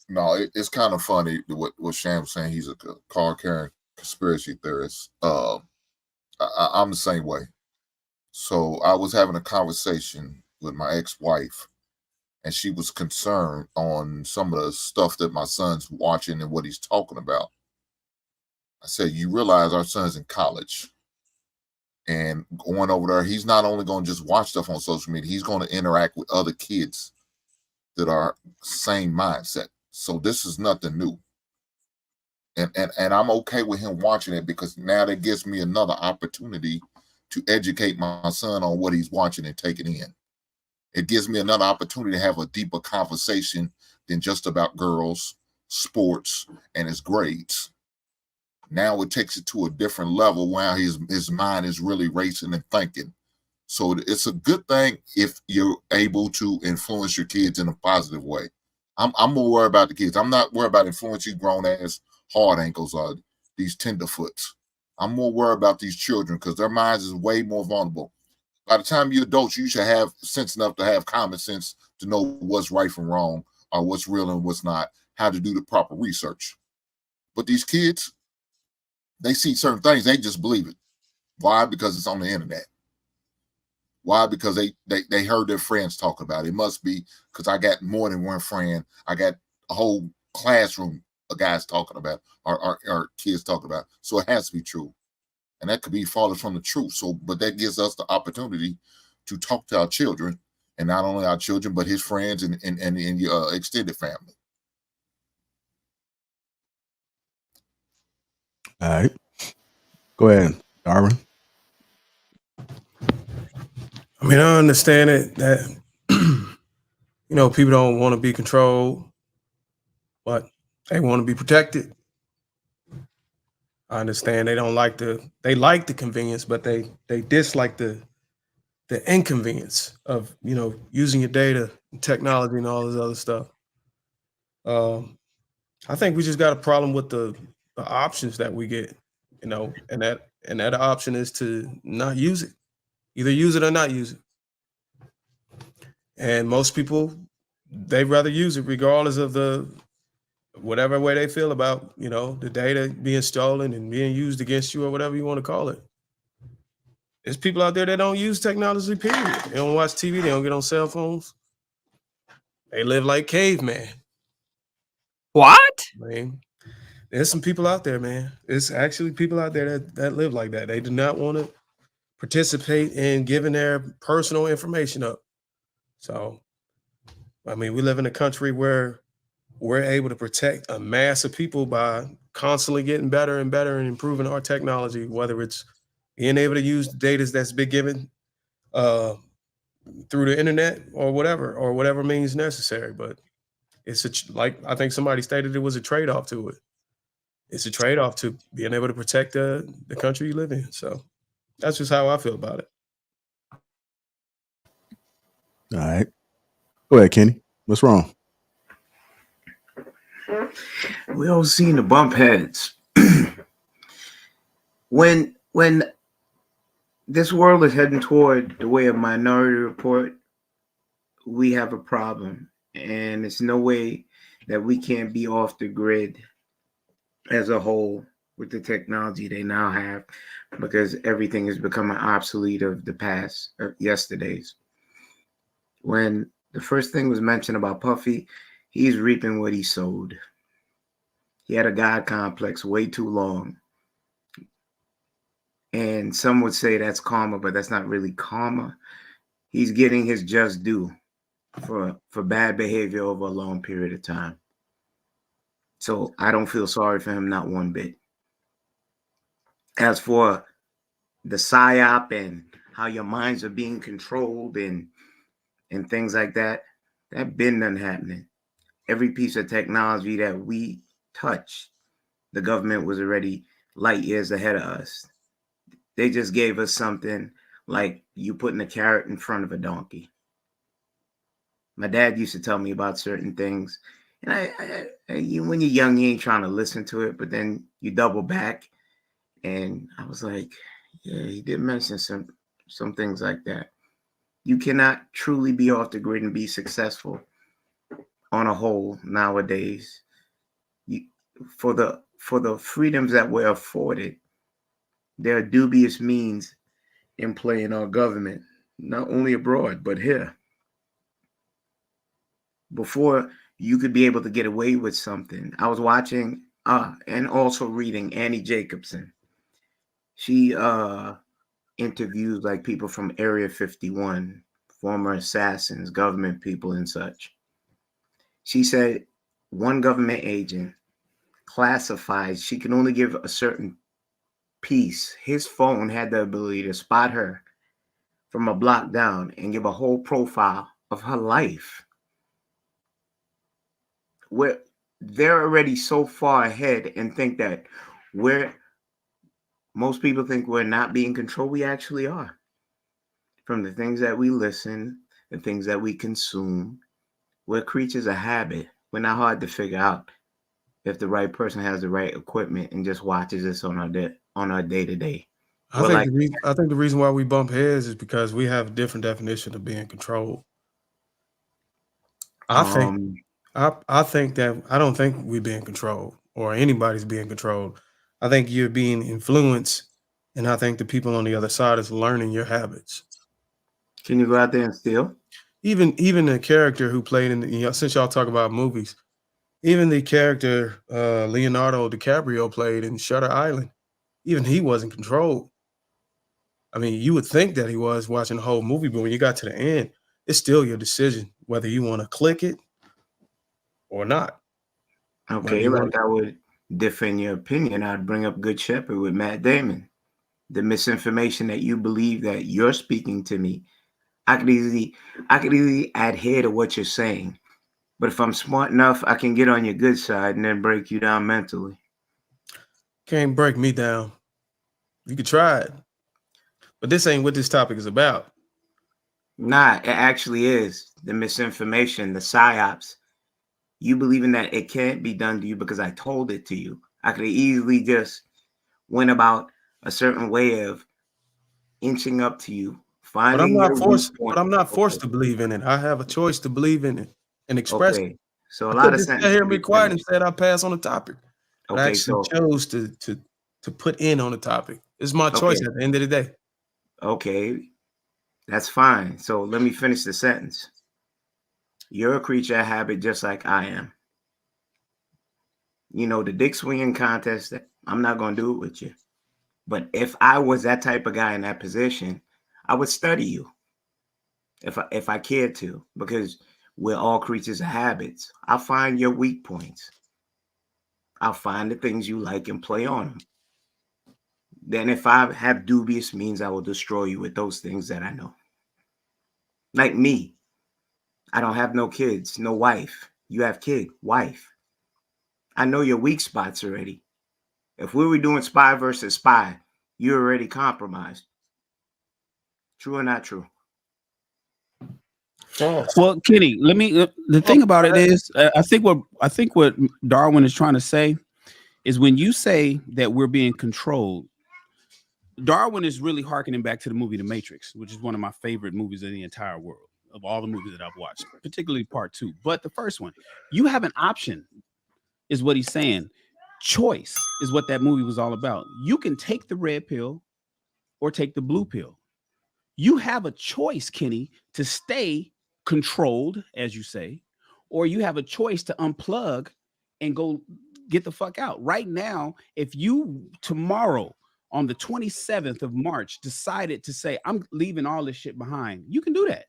No, it's kind of funny what Sham was saying. He's a card carrying conspiracy theorist. I'm the same way. So I was having a conversation with my ex-wife, and she was concerned on some of the stuff that my son's watching and what he's talking about. I said, "You realize our son's in college, and going over there, he's not only going to just watch stuff on social media, he's going to interact with other kids that are same mindset. So this is nothing new. And I'm okay with him watching it because now that gives me another opportunity to educate my son on what he's watching and taking in. It gives me another opportunity to have a deeper conversation than just about girls, sports, and his grades. Now it takes it to a different level where his mind is really racing and thinking. So it's a good thing if you're able to influence your kids in a positive way. I'm more worried about the kids. I'm not worried about influencing grown ass hard ankles or these tenderfoots. I'm more worried about these children because their minds is way more vulnerable. By the time you're adults, you should have sense enough to have common sense to know what's right from wrong or what's real and what's not, how to do the proper research. But these kids, they see certain things, they just believe it. Why? Because it's on the internet. Why? Because they heard their friends talk about it. It must be because I got more than one friend. I got a whole classroom of guys talking about or kids talking about. So it has to be true. And that could be farther from the truth. So, but that gives us the opportunity to talk to our children, and not only our children, but his friends and your extended family. All right. Go ahead, Darwin. I mean, I understand it that people don't want to be controlled, but they want to be protected. I understand they like the convenience, but they dislike the inconvenience of using your data, and technology, and all this other stuff. I think we just got a problem with the options that we get, and that option is to not use it, either use it or not use it. And most people, they'd rather use it regardless of the whatever way they feel about the data being stolen and being used against you or whatever you want to call it. There's people out there that don't use technology, period. They don't watch TV, they don't get on cell phones. They live like cavemen. What? Man, there's some people out there, man. It's actually people out there that live like that. They do not want to participate in giving their personal information up. So, I mean, we live in a country where we're able to protect a mass of people by constantly getting better and better and improving our technology, whether it's being able to use the data that's been given through the internet or whatever means necessary. But it's like I think somebody stated, it was a trade-off to it. It's a trade-off to being able to protect the country you live in. So that's just how I feel about it. All right. Go ahead, Kenny. What's wrong? We all seen the bump heads. when this world is heading toward the way of Minority Report, we have a problem, and it's no way that we can't be off the grid as a whole with the technology they now have, because everything is becoming obsolete of the past, of yesterday's. When the first thing was mentioned about Puffy, he's reaping what he sowed. He had a God complex way too long. And some would say that's karma, but that's not really karma. He's getting his just due for bad behavior over a long period of time. So I don't feel sorry for him, not one bit. As for the psyop and how your minds are being controlled and things like that, that been done happening. Every piece of technology that we touch, the government was already light years ahead of us. They just gave us something like you putting a carrot in front of a donkey. My dad used to tell me about certain things, and when you're young, you ain't trying to listen to it, but then you double back, and I was like, yeah, he did mention some things like that. You cannot truly be off the grid and be successful on a whole nowadays, for the freedoms that we're afforded, there are dubious means in playing our government, not only abroad but here. Before you could be able to get away with something, I was watching and also reading Annie Jacobson. She interviews like people from Area 51, former assassins, government people, and such. She said one government agent classified, she can only give a certain piece. His phone had the ability to spot her from a block down and give a whole profile of her life. They're already so far ahead and think that most people think we're not being controlled. We actually are. From the things that we listen, the things that we consume, we're creatures of habit. We're not hard to figure out if the right person has the right equipment and just watches us on our day to day. I think the reason why we bump heads is because we have a different definition of being controlled. I think that I don't think we're being controlled or anybody's being controlled. I think you're being influenced, and I think the people on the other side is learning your habits. Can you go out there and steal? Even the character who played in since y'all talk about movies, even the character Leonardo DiCaprio played in Shutter Island, even he wasn't controlled. I mean, you would think that he was watching the whole movie, but when you got to the end, it's still your decision whether you want to click it or not. Okay, like I would defend your opinion. I'd bring up Good Shepherd with Matt Damon. The misinformation that you believe that you're speaking to me, I could easily adhere to what you're saying. But if I'm smart enough, I can get on your good side and then break you down mentally. Can't break me down. You could try it. But this ain't what this topic is about. Nah, it actually is. The misinformation, the psyops. You believing that it can't be done to you because I told it to you. I could have easily just went about a certain way of inching up to you, finding But I'm not forced to believe in it. I have a choice to believe in it and express it. So a lot of just sentences. Hear me quiet and said I pass on the topic. But I actually chose to put in on the topic. It's my choice at the end of the day. Okay, that's fine. So let me finish the sentence. You're a creature of habit just like I am. You know, the dick swinging contest, I'm not going to do it with you. But if I was that type of guy in that position, I would study you if I cared to, because we're all creatures of habits. I'll find your weak points. I'll find the things you like and play on them. Then if I have dubious means, I will destroy you with those things that I know. Like me, I don't have no kids, no wife. You have kid, wife. I know your weak spots already. If we were doing spy versus spy, you're already compromised. True or not true? False. Well, Kenny, let me. The thing about it is, I think what Darwin is trying to say is when you say that we're being controlled, Darwin is really hearkening back to the movie The Matrix, which is one of my favorite movies in the entire world of all the movies that I've watched, particularly part 2. But the first one, you have an option, is what he's saying. Choice is what that movie was all about. You can take the red pill or take the blue pill. You have a choice, Kenny, to stay controlled, as you say, or you have a choice to unplug and go get the fuck out. Right now, if you tomorrow on the 27th of March decided to say, I'm leaving all this shit behind, you can do that.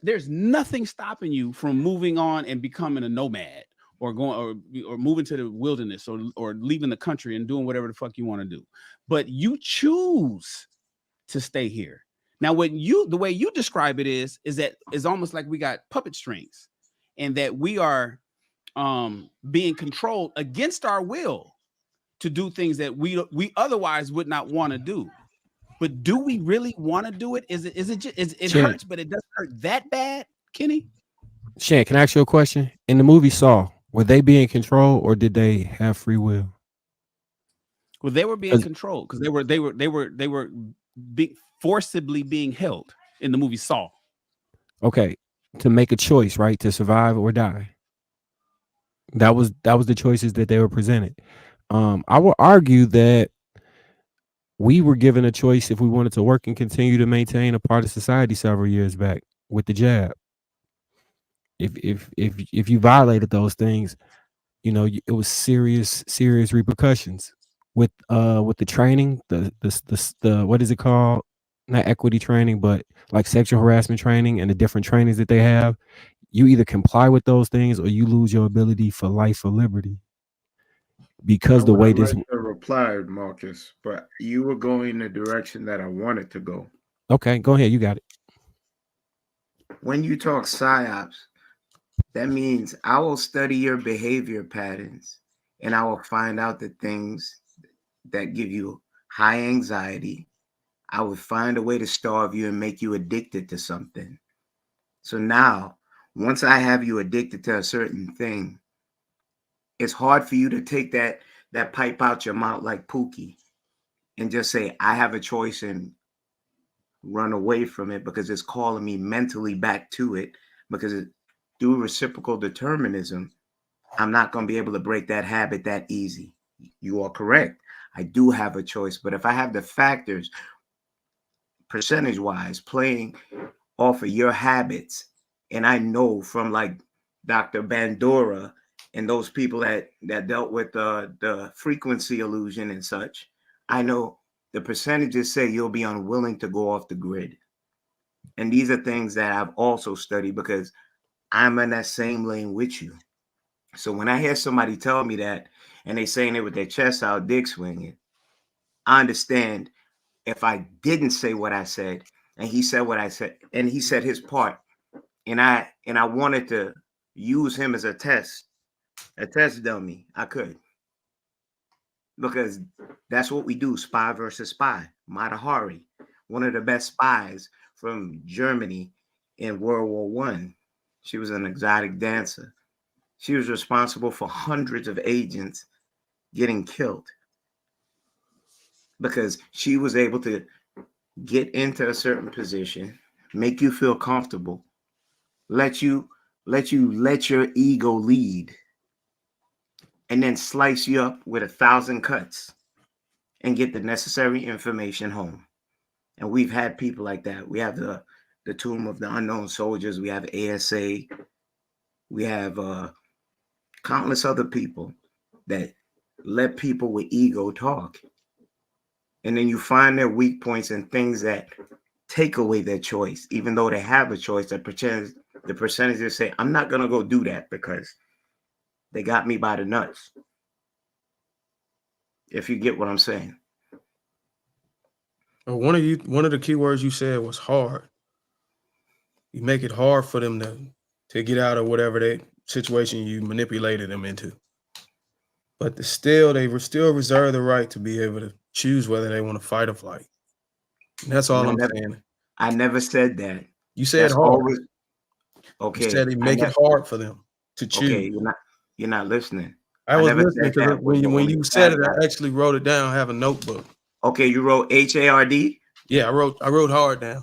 There's nothing stopping you from moving on and becoming a nomad or going or moving to the wilderness or leaving the country and doing whatever the fuck you want to do. But you choose to stay here. Now, the way you describe it is that it's almost like we got puppet strings and that we are being controlled against our will to do things that we otherwise would not want to do. But do we really want to do it? It hurts, but it doesn't hurt that bad, Kenny? Shan, can I ask you a question? In the movie Saw, were they being controlled or did they have free will? Well, they were being controlled because they were forcibly being held in the movie Saw. Okay. to make a choice, right, to survive or die. That was the choices that they were presented. I would argue that we were given a choice if we wanted to work and continue to maintain a part of society several years back with the jab. If you violated those things, you know, it was serious repercussions with the training, the what is it called? Not equity training, but like sexual harassment training and the different trainings that they have. You either comply with those things or you lose your ability for life or liberty. Because the way this replied, Marcus, but you were going in the direction that I wanted to go. Okay, go ahead, you got it. When you talk psyops, that means I will study your behavior patterns and I will find out the things that give you high anxiety. I would find a way to starve you and make you addicted to something. So now, once I have you addicted to a certain thing, it's hard for you to take that pipe out your mouth like Pookie and just say, I have a choice and run away from it because it's calling me mentally back to it. Because through reciprocal determinism, I'm not going to be able to break that habit that easy. You are correct. I do have a choice. But if I have the factors percentage-wise playing off of your habits, and I know from like Dr. Bandura and those people that dealt with the frequency illusion and such, I know the percentages say you'll be unwilling to go off the grid. And these are things that I've also studied because I'm in that same lane with you. So when I hear somebody tell me that and they saying it with their chest out, dick swinging, I understand if I didn't say what I said and he said what I said and he said his part and I wanted to use him as a test dummy, I could. Because that's what we do, spy versus spy. Mata Hari, one of the best spies from Germany in World War I. She was an exotic dancer. She was responsible for hundreds of agents getting killed because she was able to get into a certain position, make you feel comfortable, let your ego lead, and then slice you up with 1,000 cuts and get the necessary information home. And we've had people like that. We have the Tomb of the Unknown Soldiers. We have ASA. We have countless other people that let people with ego talk. And then you find their weak points and things that take away their choice, even though they have a choice. The percentages say, I'm not going to go do that because they got me by the nuts. If you get what I'm saying. One of the key words you said was hard. You make it hard for them to get out of whatever situation you manipulated them into. But they still reserve the right to be able to choose whether they want to fight or flight. And that's all I'm saying. I never said that. You said hard. Okay. You said make it hard for them to choose. Okay, you're not listening. I was listening because when you said it, I actually wrote it down. I have a notebook. Okay, you wrote HARD? Yeah, I wrote hard down.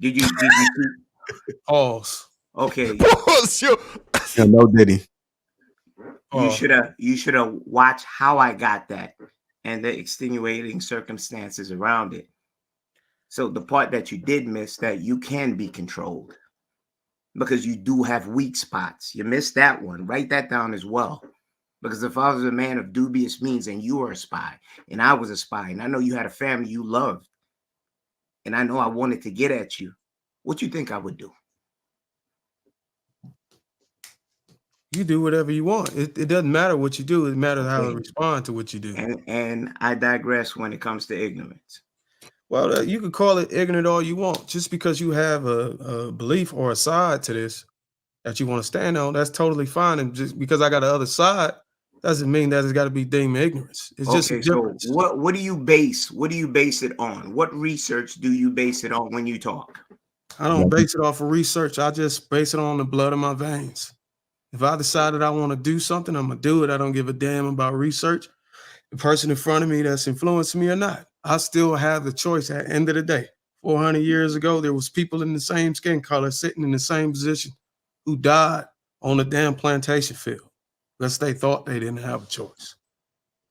Did you pause? Okay. Pause. Yeah, no diddy. You should have watched how I got that and the extenuating circumstances around it. So the part that you did miss, that you can be controlled because you do have weak spots. You missed that one. Write that down as well. Because if I was a man of dubious means and you were a spy and I was a spy and I know you had a family you loved and I know I wanted to get at you, what you think I would do? You do whatever you want. It doesn't matter what you do. It matters how to respond to what you do. And I digress when it comes to ignorance. Well, you could call it ignorant all you want. Just because you have a belief or a side to this that you want to stand on, that's totally fine. And just because I got the other side doesn't mean that it's got to be deemed ignorance. It's just a difference. So what do you base it on? What research do you base it on when you talk? I don't base it off of research. I just base it on the blood in my veins. If I decided I want to do something, I'm going to do it. I don't give a damn about research. The person in front of me that's influencing me or not. I still have the choice at the end of the day. 400 years ago, there was people in the same skin color sitting in the same position who died on a damn plantation field because they thought they didn't have a choice.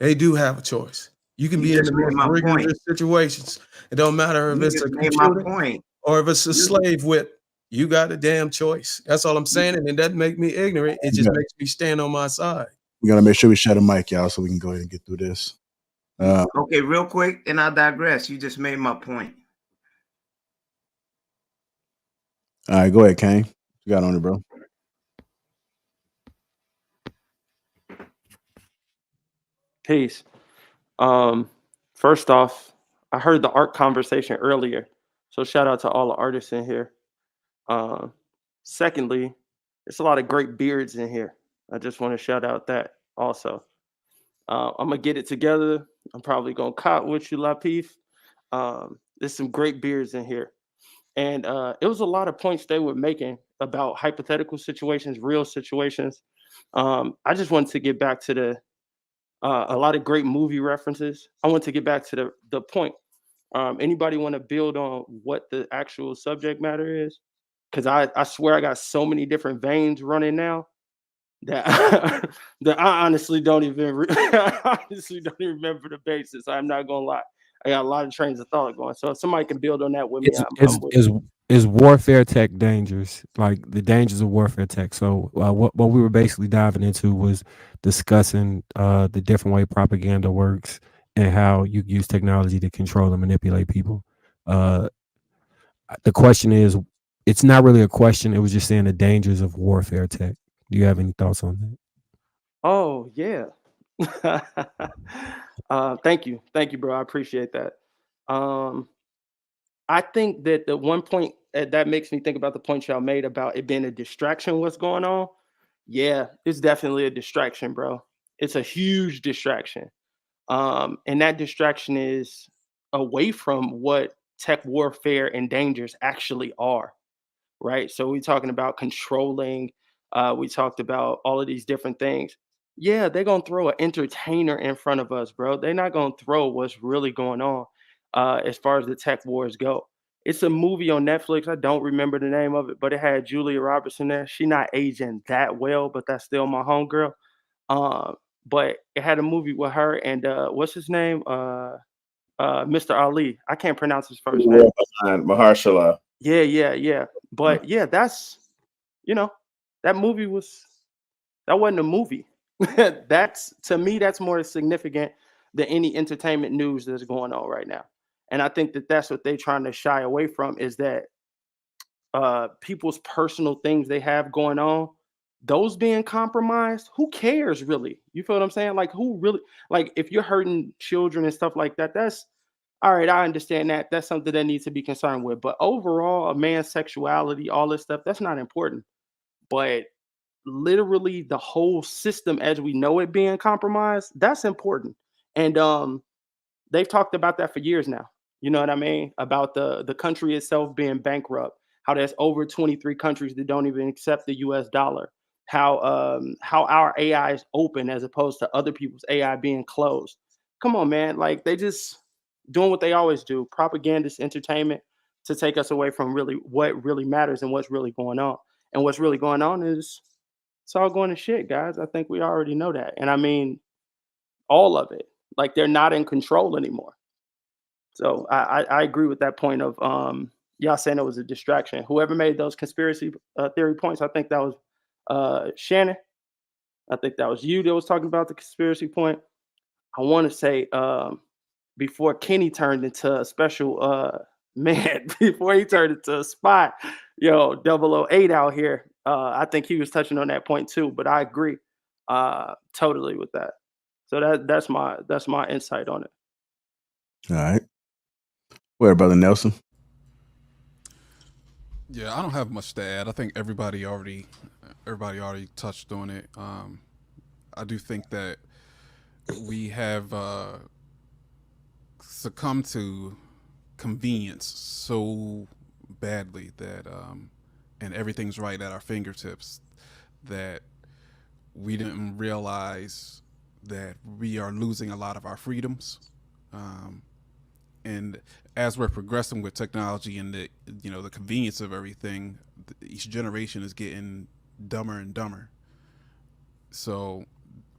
They do have a choice. You can You be in just the made most my rigorous point. situations. It don't matter if You it's a just made my computer point. or if it's a You- slave whip. You got a damn choice. That's all I'm saying. And it doesn't make me ignorant. It just Yeah. makes me stand on my side. We gotta make sure we shut the mic, y'all, so we can go ahead and get through this. Okay, real quick, and I'll digress. You just made my point. All right, go ahead, Kane. You got on it, bro. Peace. First off, I heard the art conversation earlier, so shout out to all the artists in here. Secondly, there's a lot of great beards in here. I just want to shout out that also. I'm gonna get it together. I'm probably gonna cop with you, Lapeef. There's some great beards in here, and it was a lot of points they were making about hypothetical situations, real situations. I just wanted to get back to the a lot of great movie references. I want to get back to the point. Anybody want to build on what the actual subject matter is? Because I swear I got so many different veins running now that that I honestly don't even honestly don't even remember the basis. I'm not gonna lie. I got a lot of trains of thought going. So if somebody can build on that with me, I'm with it. Is warfare tech dangerous? Like the dangers of warfare tech. So what we were basically diving into was discussing the different way propaganda works and how you use technology to control and manipulate people. The question is, it's not really a question. It was just saying the dangers of warfare tech. Do you have any thoughts on that? Oh yeah. Thank you, bro. I appreciate that. I think that the one point that makes me think about the point y'all made about it being a distraction. What's going on? Yeah, it's definitely a distraction, bro. It's a huge distraction. And that distraction is away from what tech warfare and dangers actually are, right? So we're talking about controlling. We talked about all of these different things. Yeah, they're gonna throw an entertainer in front of us, bro. They're not gonna throw what's really going on as far as the tech wars go. It's a movie on Netflix. I don't remember the name of it, but it had Julia Roberts in there. She not aging that well, but that's still my homegirl. Uh, but it had a movie with her and what's his name? Mr. Ali. I can't pronounce his first name. Mahershala. Yeah. But yeah, that's that movie that wasn't a movie. That's to me, that's more significant than any entertainment news that's going on right now. And I think that that's what they're trying to shy away from is that people's personal things they have going on, those being compromised, who cares really? You feel what I'm saying? Like who really like if you're hurting children and stuff like that, that's all right, I understand that. That's something that needs to be concerned with. But overall, a man's sexuality, all this stuff, that's not important. But literally the whole system as we know it being compromised, that's important. And they've talked about that for years now. You know what I mean? About the country itself being bankrupt, how there's over 23 countries that don't even accept the US dollar, how our AI is open as opposed to other people's AI being closed. Come on, man. Like they just doing what they always do, propagandist entertainment to take us away from really what really matters and what's really going on. And what's really going on is it's all going to shit, guys. I think we already know that. And I mean, all of it. Like they're not in control anymore. So I agree with that point of y'all saying it was a distraction. Whoever made those conspiracy theory points, I think that was Shannon. I think that was you that was talking about the conspiracy point. I want to say before Kenny turned into a special man, before he turned into a spy, yo, 008 out here. I think he was touching on that point too, but I agree totally with that. So that's my insight on it. All right. Where, Brother Nelson? Yeah, I don't have much to add. I think everybody already touched on it. I do think that we have succumbed to convenience so badly that and everything's right at our fingertips that we didn't realize that we are losing a lot of our freedoms. And as we're progressing with technology and the convenience of everything, each generation is getting dumber and dumber. So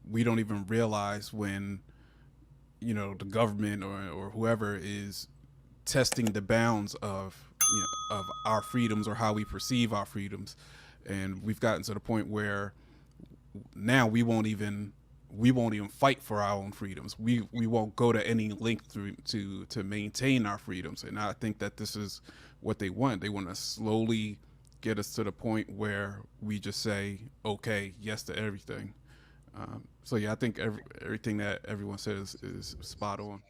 we don't even realize when, you know, the government or whoever is testing the bounds of, you know, of our freedoms or how we perceive our freedoms. And we've gotten to the point where now we won't even fight for our own freedoms. We won't go to any length to maintain our freedoms. And I think that this is what they want. They want to slowly get us to the point where we just say, okay, yes to everything. So yeah, I think everything that everyone says is spot on.